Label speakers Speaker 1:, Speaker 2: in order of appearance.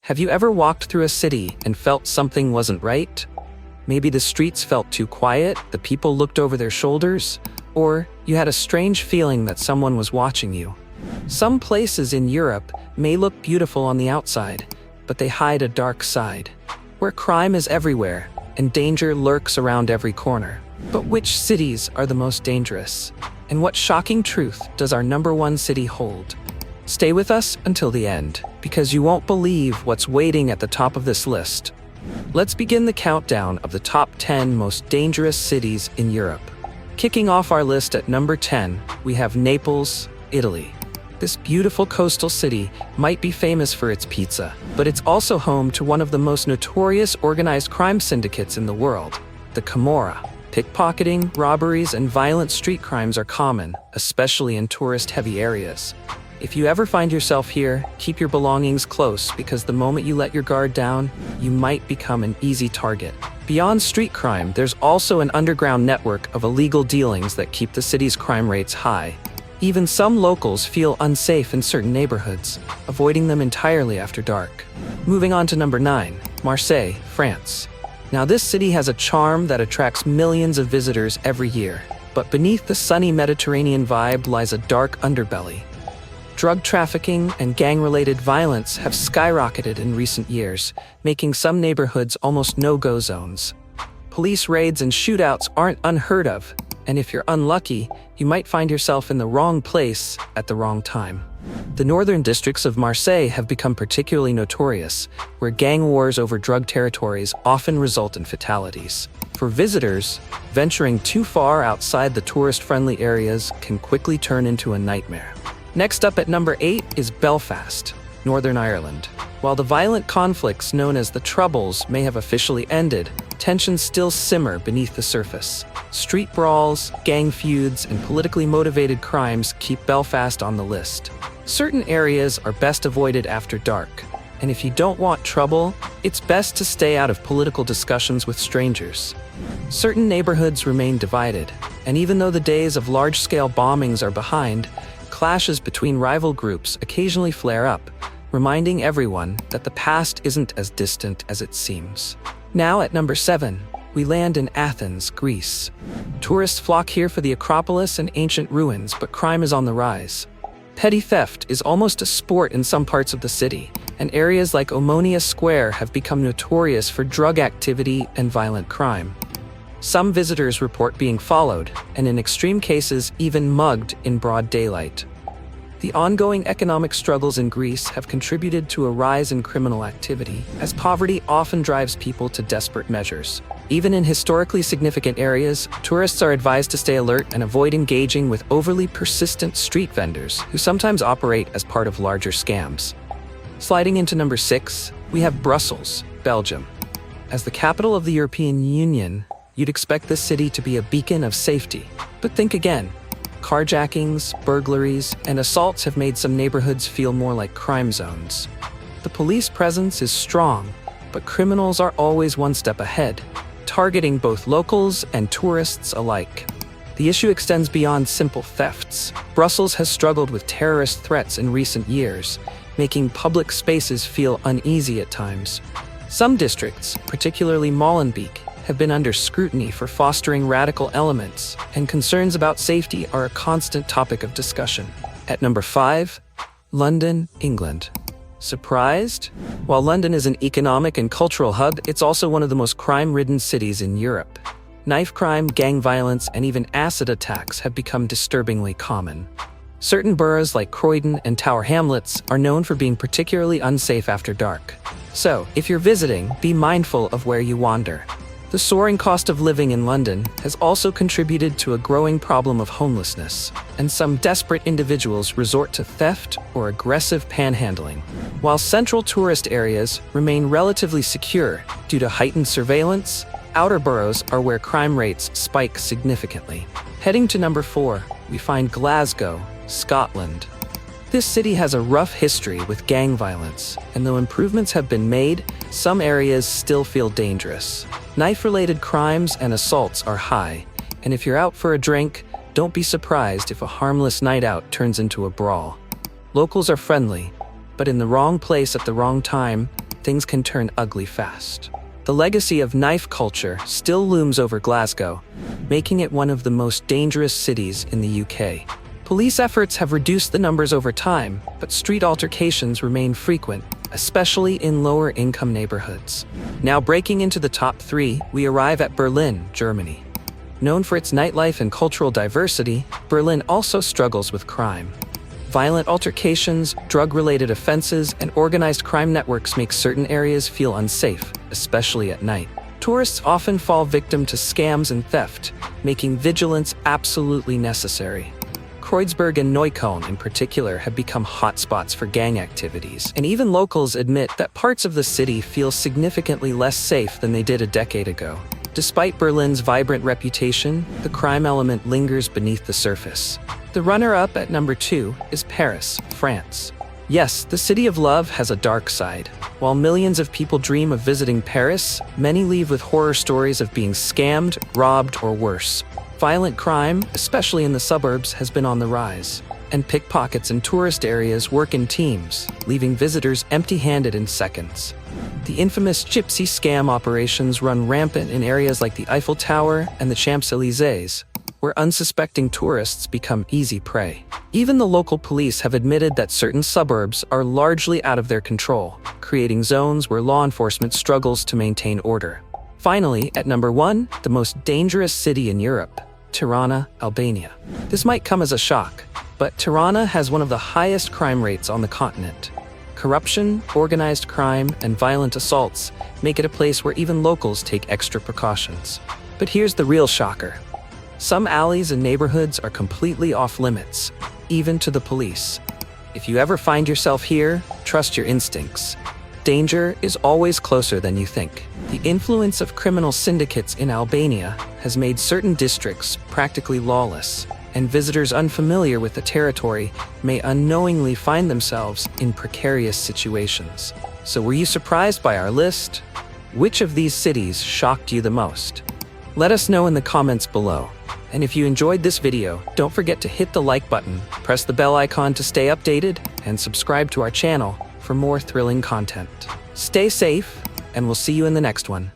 Speaker 1: Have you ever walked through a city and felt something wasn't right? Maybe the streets felt too quiet, the people looked over their shoulders, or you had a strange feeling that someone was watching you. Some places in Europe may look beautiful on the outside, but they hide a dark side, where crime is everywhere and danger lurks around every corner. But which cities are the most dangerous? And what shocking truth does our number one city hold? Stay with us until the end, because you won't believe what's waiting at the top of this list. Let's begin the countdown of the top 10 most dangerous cities in Europe. Kicking off our list at number 10, we have Naples, Italy. This beautiful coastal city might be famous for its pizza, but it's also home to one of the most notorious organized crime syndicates in the world, the Camorra. Pickpocketing, robberies, and violent street crimes are common, especially in tourist-heavy areas. If you ever find yourself here, keep your belongings close because the moment you let your guard down, you might become an easy target. Beyond street crime, there's also an underground network of illegal dealings that keep the city's crime rates high. Even some locals feel unsafe in certain neighborhoods, avoiding them entirely after dark. Moving on to number 9, Marseille, France. Now this city has a charm that attracts millions of visitors every year, but beneath the sunny Mediterranean vibe lies a dark underbelly. Drug trafficking and gang-related violence have skyrocketed in recent years, making some neighborhoods almost no-go zones. Police raids and shootouts aren't unheard of, and if you're unlucky, you might find yourself in the wrong place at the wrong time. The northern districts of Marseille have become particularly notorious, where gang wars over drug territories often result in fatalities. For visitors, venturing too far outside the tourist-friendly areas can quickly turn into a nightmare. Next up at number 8 is Belfast, Northern Ireland. While the violent conflicts known as the Troubles may have officially ended, tensions still simmer beneath the surface. Street brawls, gang feuds, and politically motivated crimes keep Belfast on the list. Certain areas are best avoided after dark, and if you don't want trouble, it's best to stay out of political discussions with strangers. Certain neighborhoods remain divided, and even though the days of large-scale bombings are behind, clashes between rival groups occasionally flare up, reminding everyone that the past isn't as distant as it seems. Now at number 7, we land in Athens, Greece. Tourists flock here for the Acropolis and ancient ruins, but crime is on the rise. Petty theft is almost a sport in some parts of the city, and areas like Omonia Square have become notorious for drug activity and violent crime. Some visitors report being followed, and in extreme cases, even mugged in broad daylight. The ongoing economic struggles in Greece have contributed to a rise in criminal activity, as poverty often drives people to desperate measures. Even in historically significant areas, tourists are advised to stay alert and avoid engaging with overly persistent street vendors, who sometimes operate as part of larger scams. Sliding into number 6, we have Brussels, Belgium. As the capital of the European Union, you'd expect this city to be a beacon of safety. But think again. Carjackings, burglaries, and assaults have made some neighborhoods feel more like crime zones. The police presence is strong, but criminals are always one step ahead, targeting both locals and tourists alike. The issue extends beyond simple thefts. Brussels has struggled with terrorist threats in recent years, making public spaces feel uneasy at times. Some districts, particularly Molenbeek, have been under scrutiny for fostering radical elements, and concerns about safety are a constant topic of discussion. At number 5, London, England. Surprised? While London is an economic and cultural hub, it's also one of the most crime-ridden cities in Europe. Knife crime, gang violence, and even acid attacks have become disturbingly common. Certain boroughs like Croydon and Tower Hamlets are known for being particularly unsafe after dark. So, if you're visiting, be mindful of where you wander. The soaring cost of living in London has also contributed to a growing problem of homelessness, and some desperate individuals resort to theft or aggressive panhandling. While central tourist areas remain relatively secure due to heightened surveillance, outer boroughs are where crime rates spike significantly. Heading to number 4, we find Glasgow, Scotland. This city has a rough history with gang violence, and though improvements have been made, some areas still feel dangerous. Knife-related crimes and assaults are high, and if you're out for a drink, don't be surprised if a harmless night out turns into a brawl. Locals are friendly, but in the wrong place at the wrong time, things can turn ugly fast. The legacy of knife culture still looms over Glasgow, making it one of the most dangerous cities in the UK. Police efforts have reduced the numbers over time, but street altercations remain frequent, especially in lower-income neighborhoods. Now breaking into the top 3, we arrive at Berlin, Germany. Known for its nightlife and cultural diversity, Berlin also struggles with crime. Violent altercations, drug-related offenses, and organized crime networks make certain areas feel unsafe, especially at night. Tourists often fall victim to scams and theft, making vigilance absolutely necessary. Kreuzberg and Neukölln in particular have become hotspots for gang activities, and even locals admit that parts of the city feel significantly less safe than they did a decade ago. Despite Berlin's vibrant reputation, the crime element lingers beneath the surface. The runner-up at number 2 is Paris, France. Yes, the city of love has a dark side. While millions of people dream of visiting Paris, many leave with horror stories of being scammed, robbed, or worse. Violent crime, especially in the suburbs, has been on the rise, and pickpockets in tourist areas work in teams, leaving visitors empty-handed in seconds. The infamous gypsy scam operations run rampant in areas like the Eiffel Tower and the Champs-Élysées, where unsuspecting tourists become easy prey. Even the local police have admitted that certain suburbs are largely out of their control, creating zones where law enforcement struggles to maintain order. Finally, at number 1, the most dangerous city in Europe, Tirana, Albania. This might come as a shock, but Tirana has one of the highest crime rates on the continent. Corruption, organized crime, and violent assaults make it a place where even locals take extra precautions. But here's the real shocker. Some alleys and neighborhoods are completely off-limits, even to the police. If you ever find yourself here, trust your instincts. Danger is always closer than you think. The influence of criminal syndicates in Albania has made certain districts practically lawless, and visitors unfamiliar with the territory may unknowingly find themselves in precarious situations. So were you surprised by our list? Which of these cities shocked you the most? Let us know in the comments below. And if you enjoyed this video, don't forget to hit the like button, press the bell icon to stay updated, and subscribe to our channel for more thrilling content. Stay safe, and we'll see you in the next one.